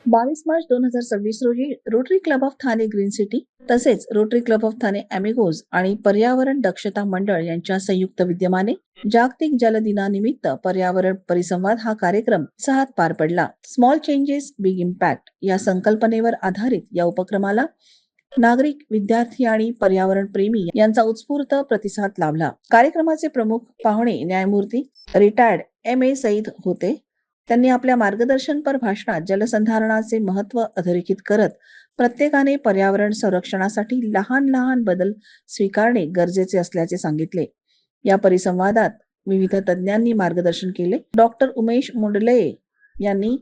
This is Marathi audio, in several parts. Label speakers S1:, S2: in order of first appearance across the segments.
S1: 22 मार्च 2026 रोजी rotary Club of Thane Green city तसेच रोटरी क्लब ऑफ ठाणे अॅमिगोज आणि पर्यावरण दक्षता मंडळ यांच्या संयुक्त विद्यमाने जागतिक जल दिनानिमित्त पर्यावरण परिसंवाद हा कार्यक्रम उत्साहात पार पडला. स्मॉल चेंजेस बिग इम्पॅक्ट या संकल्पनेवर आधारित या उपक्रमाला नागरिक, विद्यार्थी आणि पर्यावरण प्रेमी यांचा उत्स्फूर्त प्रतिसाद लाभला. कार्यक्रमाचे प्रमुख पाहुणे न्यायमूर्ती रिटायर्ड M.A. सईद होते. त्यांनी आपल्या मार्गदर्शनपर भाषणात जलसंधारणाचे महत्त्व अधोरेखित करत प्रत्येकाने पर्यावरण संरक्षणासाठी लहान लहान बदल स्वीकारणे गरजेचे असल्याचे सांगितले. या परिसंवादात विविध तज्ञांनी मार्गदर्शन केले. डॉक्टर उमेश मुंडले यांनी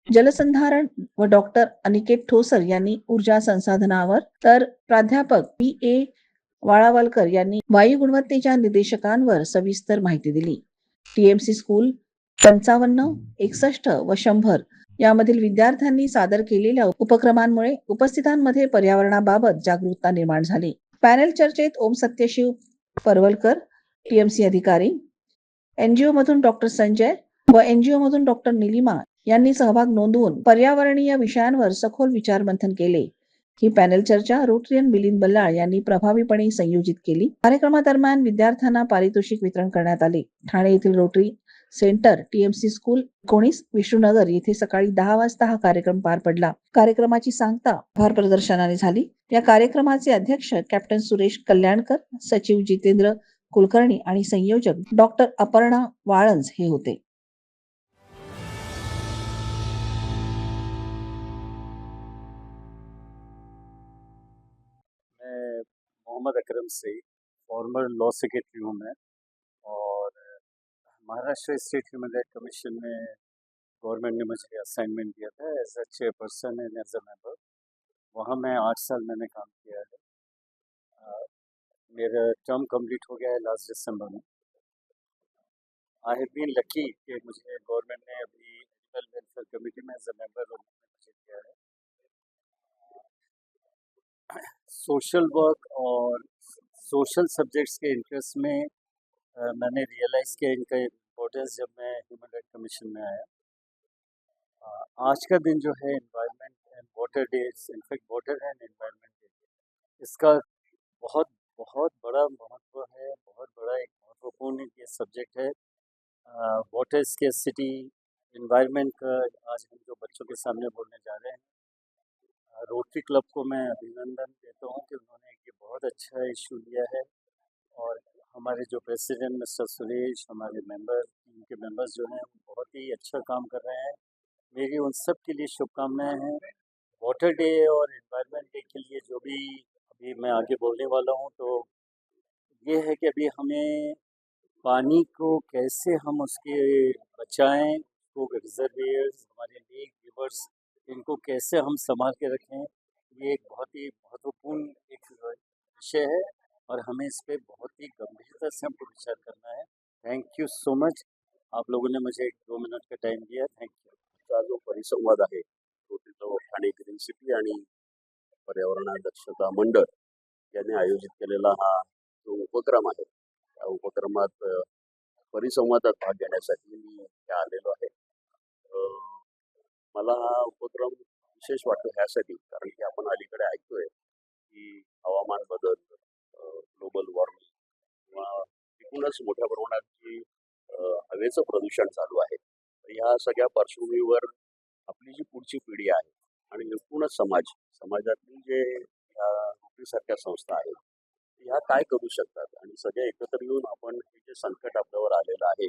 S1: जलसंधारण व डॉक्टर अनिकेत ठोसर यांनी ऊर्जा संसाधनावर, तर प्राध्यापक P.A. वाळावलकर यांनी वायू गुणवत्तेच्या निर्देशकांवर सविस्तर माहिती दिली. TMC स्कूल 55, 61 व 100 यामधील विद्यार्थ्यांनी सादर केलेल्या उपक्रमांमुळे उपस्थितांमध्ये पर्यावरणाबाबत जागरूकता निर्माण झाली. पॅनल चर्चेत ओम सत्यशिव परवलकर, TMC अधिकारी, NGO मधून डॉक्टर संजय व NGO मधून डॉक्टर निलिमा यांनी सहभाग नोंदवून पर्यावरणीय विषयांवर सखोल विचारमंथन केले. ही पॅनल चर्चा रोटरियन मिलिंद बल्लाळ यांनी प्रभावीपणे संयोजित केली. कार्यक्रमादरम्यान विद्यार्थ्यांना पारितोषिक वितरण करण्यात आले. ठाणे येथील rotary centre TMC school 19 Vishnunagar येथे सकाळी 10 वाजता हा कार्यक्रम पार पडला. कार्यक्रमाची सांगता भार प्रदर्शनाने झाली. या कार्यक्रमाचे अध्यक्ष कॅप्टन सुरेश कल्याणकर, सचिव जितेंद्र कुलकर्णी आणि संयोजक डॉक्टर अपर्णा वाळंज हे होते.
S2: मैं Mohammad Akram Saeed, former law secretary हूँ मैं, और Maharashtra state human right commission में गवर्नमेंट ने मुझे असाइनमेंट दिया था as a chairperson end as a member. वहाँ मैं 8 साल मैंने काम किया है। मेरा टर्म कंप्लीट हो गया है लास्ट दिसंबर में। आई हैव बीन लकी कि मुझे गवर्नमेंट ने अभी एनिमल वेलफेयर कमेटी में एज अ मेंबर मुझे किया है। सोशल वर्क और सोशल सब्जेक्ट्स के इंटरेस्ट में मैंने रियलाइज़ किया इनका इम्पोर्टेंस जब मैं ह्यूमन राइट कमीशन में आया। आज का दिन जो है environment end water day, in fact water end environment day, इसका बहुत बहुत बड़ा महत्व है, बहुत बड़ा एक महत्वपूर्ण ये सब्जेक्ट है। वाटर स्केर्सिटी, एनवायरनमेंट का आज हम जो बच्चों के सामने बोलने जा रहे हैं, रोटरी क्लब को मैं अभिनंदन देता हूँ कि उन्होंने ये बहुत अच्छा इशू लिया है। और हमारे जो प्रेसिडेंट मिस्टर सुरेश, हमारे मेंबर, टीम के मेंबर्स जो हैं, बहुत ही अच्छा काम कर रहे हैं। मेरी उन सब के लिए शुभकामनाएं हैं। वाटर डे और एनवायरनमेंट डे के लिए जो भी अभी मैं आगे बोलने वाला हूँ, तो ये है कि अभी हमें पानी को कैसे हम उसके बचाएं, वो रिजर्वेयर्स, हमारे लेक, रिवर्स, इनको कैसे हम संभाल के रखें, ये एक बहुत ही महत्वपूर्ण एक विषय है और हमें इस पर बहुत ही गंभीरता से हमको विचार करना है। थैंक यू सो मच, आप लोगों ने मुझे 2 मिनट का टाइम दिया। Thank you.
S3: जो परिसंवाद आहे rotary Club of Thane Green city आणि पर्यावरण दक्षता मंडळ यांनी आयोजित केलेला हा जो उपक्रम आहे, त्या उपक्रमात परिसंवादात भाग घेण्यासाठी मी इथे आलेलो आहे। मला हा उपक्रम विशेष वाटतो ह्यासाठी कारण की आपण अलीकडे ऐकतोय की हवामान बदल, ग्लोबल वॉर्मिंग किंवा एकूणच मोठ्या प्रमाणात हवेचं प्रदूषण चालू आहे। ह्या सगळ्या पार्श्वभूमीवर आपली जी पुढची पिढी आहे आणि एकूणच समाजातली जे ह्या रोटरीसारख्या संस्था आहेत, ह्या काय करू शकतात आणि सगळे एकत्र येऊन आपण हे जे संकट आपल्यावर आलेलं आहे,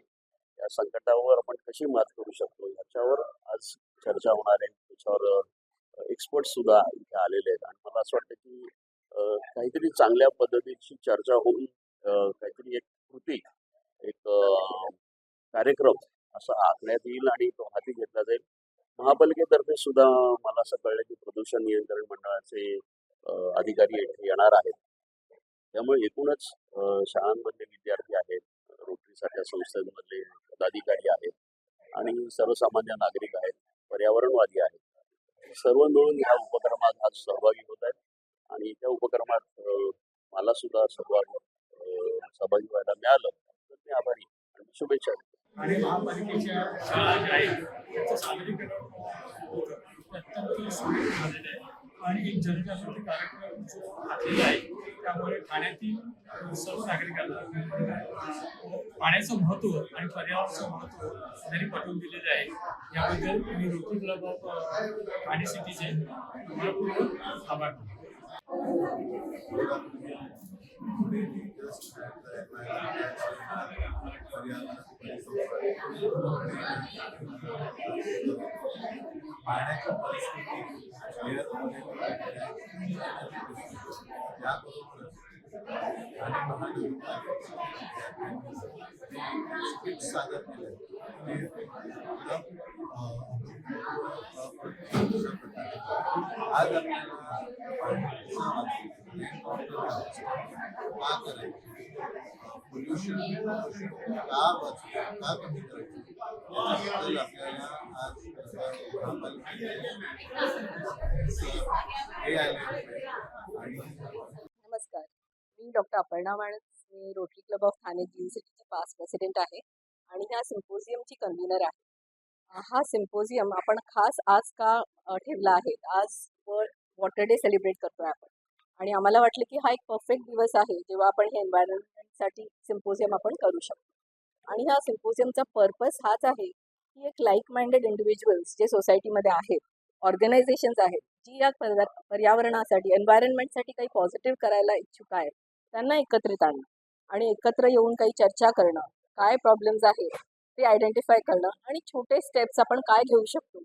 S3: या संकटावर आपण कशी मात करू शकतो ह्याच्यावर आज चर्चा होणार आहे। त्याच्यावर एक्सपर्ट सुद्धा इथे आलेले आहेत आणि मला असं वाटतं की काहीतरी चांगल्या पद्धतीची चर्चा होऊन काहीतरी एक कृती, एक कार्यक्रम असा आखण्यात येईल आणि तो हाती घेतला जाईल। महापालिकेतर्फे सुद्धा मला असं कळलं की प्रदूषण नियंत्रण मंडळाचे अधिकारी येणार आहेत। त्यामुळे एकूणच शाळांमधले विद्यार्थी आहेत, रोटरीसारख्या संस्थांमधले पदाधिकारी आहेत आणि सर्वसामान्य नागरिक आहेत, पर्यावरणवादी आहेत, सर्व मिळून ह्या उपक्रमात आज सहभागी होत आहेत आणि त्या उपक्रमात मला सुद्धा सहभागी व्हायला मिळालं तर मी आभारी आणि शुभेच्छा।
S4: आणि महापालिकेच्या शाळा ज्या आहेत त्याचं सादरीकरण होतं, अत्यंत सुरेख झालेलं आहे आणि एक जनजागृती कार्यक्रम जो घातलेला आहे त्यामुळे ठाण्यातील सर्व नागरिकांना पाण्याचं महत्त्व आणि पर्यावरणाचं महत्त्व त्यांनी पटवून दिलेलं आहे. याबद्दल मी रोटरी क्लब ऑफ ठाणे सिटीचे मनपूर्वक आभार मानतो.
S5: पाण्याच्या परिस्थिती सादर केलं आज आपल्याला पोल्युशन का वाचलं का कमी करायचं याबद्दल आपल्याला आज हे आले आणि
S6: नमस्कार, मी डॉक्टर अपर्णा माणस. मी Rotary Club of Thane Green सिटीची पास्ट प्रेसिडेंट आहे आणि ह्या सिम्पोजियमची कन्व्हिनर आहे. हा सिम्पोजियम आपण खास आज का ठेवला आहे? आज वर्ल्ड वॉटर डे सेलिब्रेट करतोय आपण आणि आम्हाला वाटलं की हा एक परफेक्ट दिवस आहे जेव्हा आपण हे एन्व्हायरमेंटसाठी सिम्पोजियम आपण करू शकतो. आणि ह्या सिम्पोजियमचा पर्पस हाच आहे की एक लाईक माइंडेड इंडिव्हिज्युअल्स जे सोसायटीमध्ये आहेत, ऑर्गनायझेशन्स आहेत, जी या पर्यावरणासाठी एन्व्हायरमेंटसाठी काही पॉझिटिव्ह करायला इच्छुक आहेत, त्यांना एकत्रित आणणं आणि एकत्र येऊन काही चर्चा करणं, काय प्रॉब्लेम्स आहेत ते आयडेंटिफाय करणं आणि छोटे स्टेप्स आपण काय घेऊ शकतो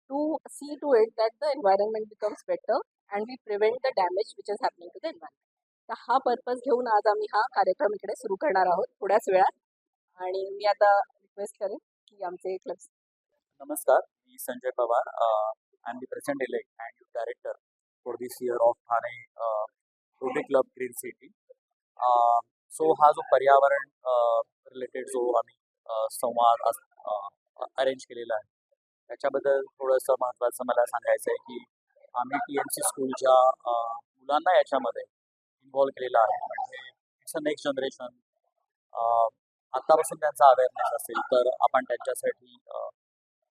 S6: to see to it that the environment becomes better and we prevent the damage which is happening to the environment. तर हा पर्पज घेऊन आज आम्ही हा कार्यक्रम इकडे सुरू करणार आहोत थोड्याच वेळात. आणि मी आता रिक्वेस्ट करेन की आमचे क्लब.
S7: नमस्कार, मी Sanjay Pawar. I am the president elect and youth director for this year of Thane Rotary Club Green City. So हा जो पर्यावरण रिलेटेड जो आम्ही संवाद अरेंज केलेला आहे त्याच्याबद्दल थोडंसं महत्त्वाचं मला सांगायचं आहे की आम्ही TMC स्कूलच्या मुलांना याच्यामध्ये इन्व्हॉल्व केलेलं आहे. म्हणजे इट्स अ नेक्स्ट जनरेशन. आत्तापासून त्यांचा अवेअरनेस असेल तर आपण त्यांच्यासाठी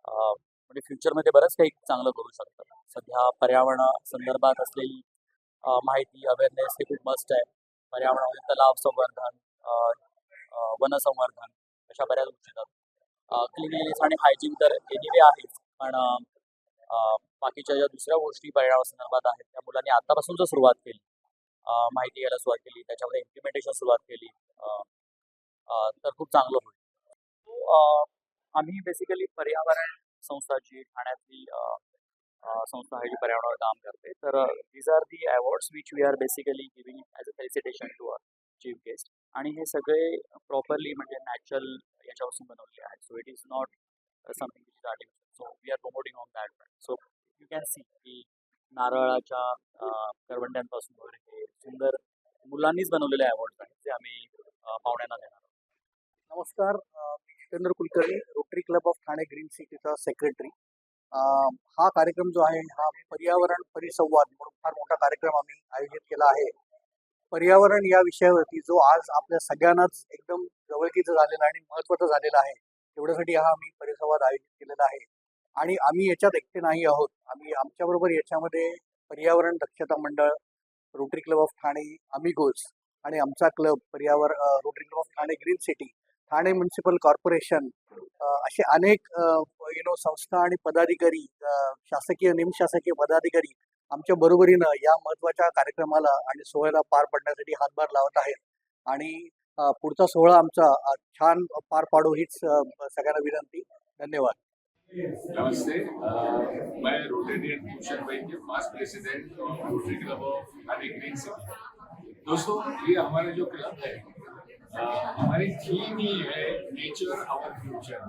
S7: म्हणजे फ्युचरमध्ये बरंच काही चांगलं करू शकतो. सध्या पर्यावरणा संदर्भात असलेली माहिती अवेअरनेस हे खूप मस्ट आहे. पर्यावरणामध्ये तलाव संवर्धन, वनसंवर्धन अशा बऱ्याच गोष्टी येतात. क्लिनलीनेस आणि हायजीन तर एनिवे आहेच, पण बाकीच्या ज्या दुसऱ्या गोष्टी पर्यावरण संदर्भात आहेत त्या मुलांनी आतापासून जर सुरुवात केली, माहिती घ्यायला सुरुवात केली, त्याच्यामध्ये इम्प्लिमेंटेशन सुरुवात केली तर खूप चांगलं होईल. सो आम्ही बेसिकली पर्यावरण संस्था जी ठाण्यातली संस्था आहे जी पर्यावरणावर काम करते, तर these are the awards which we are basically giving as a felicitation to our chief guest. आणि हे सगळे प्रॉपरली म्हणजे नॅचरल याच्यापासून बनवलेले आहेत. So it is not something which is artificial. So we are promoting on that. So you can see की नारळाच्या करवंड्यांपासून वगैरे हे सुंदर मुलांनीच बनवलेले अवॉर्ड्स आहेत जे आम्ही पाहुण्यांना देणार आहोत.
S8: नमस्कार, मी Jitendra Kulkarni, Rotary Club of Thane Green सिटीचा सेक्रेटरी. हा कार्यक्रम जो आहे हा पर्यावरण परिसंवाद म्हणून फार मोठा कार्यक्रम आम्ही आयोजित केला आहे. पर्यावरण या विषयावरती जो आज आपल्या सगळ्यांनाच एकदम जवळकीचं झालेला आणि महत्त्वाचं झालेलं आहे, एवढ्यासाठी हा आम्ही परिसंवाद आयोजित केलेला आहे. आणि आम्ही याच्यात एकटे नाही आहोत. आम्ही आमच्याबरोबर याच्यामध्ये पर्यावरण दक्षता मंडळ, रोटरी क्लब ऑफ ठाणे अमिगोज आणि आमचा club rotary Club of Thane Green city, Thane municipal corporation असे अनेक संस्था आणि पदाधिकारी, शासकीय निमशासकीय पदाधिकारी आमच्या बरोबरीनं या महत्त्वाच्या कार्यक्रमाला आणि सोहळ्याला पार पडण्यासाठी हातभार लावत आहेत. आणि पुढचा सोहळा आमचा छान पार पाडू हीच सगळ्यांना विनंती. धन्यवाद.
S9: नमस्ते, मैं रोटेरियन भूषण भाई के past president Rotary Club of Thane Green City. दोस्तों, ये हमारा जो क्लब है, हमारी थीम ही है नेचर आवर फ्यूचर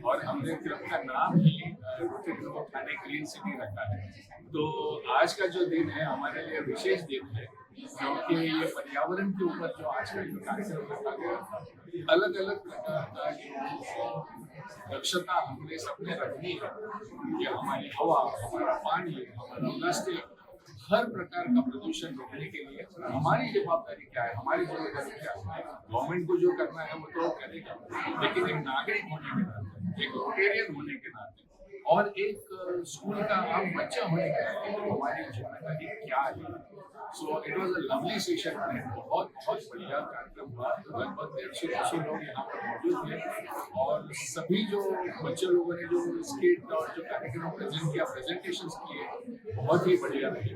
S9: और हमने क्लब का नाम ही Rotary Club of Thane Green City रखा है. तो आज का जो दिन है हमारे लिए विशेष दिन है क्योंकि ये पर्यावरण के ऊपर जो आज का जो कार्यक्रम रखा गया, अलग अलग प्रकार का जो दक्षता हमने सबने रखनी है कि हमारी हवा, हमारा पानी, हमारा प्लास्टिक, हर प्रकार का प्रदूषण रोकने के लिए हमारी जवाबदारी क्या है, हमारी जिम्मेदारी क्या है. गवर्नमेंट को जो करना है वो तो करेगा, लेकिन एक नागरिक होने के नाते, एक रोटेरियन होने के नाते और एक स्कूल का आम बच्चा होने के नाते हमारी जिम्मेदारी क्या है। So it was a lovely session, बहुत बहुत बढ़िया कार्यक्रम हुआ। लगभग 150-200 लोग यहाँ पर मौजूद थे और सभी जो बच्चे लोगों ने जो स्किट और जो कार्यक्रम प्रेजेंट किया, प्रेजेंटेशंस किए, बहुत ही बढ़िया रहे।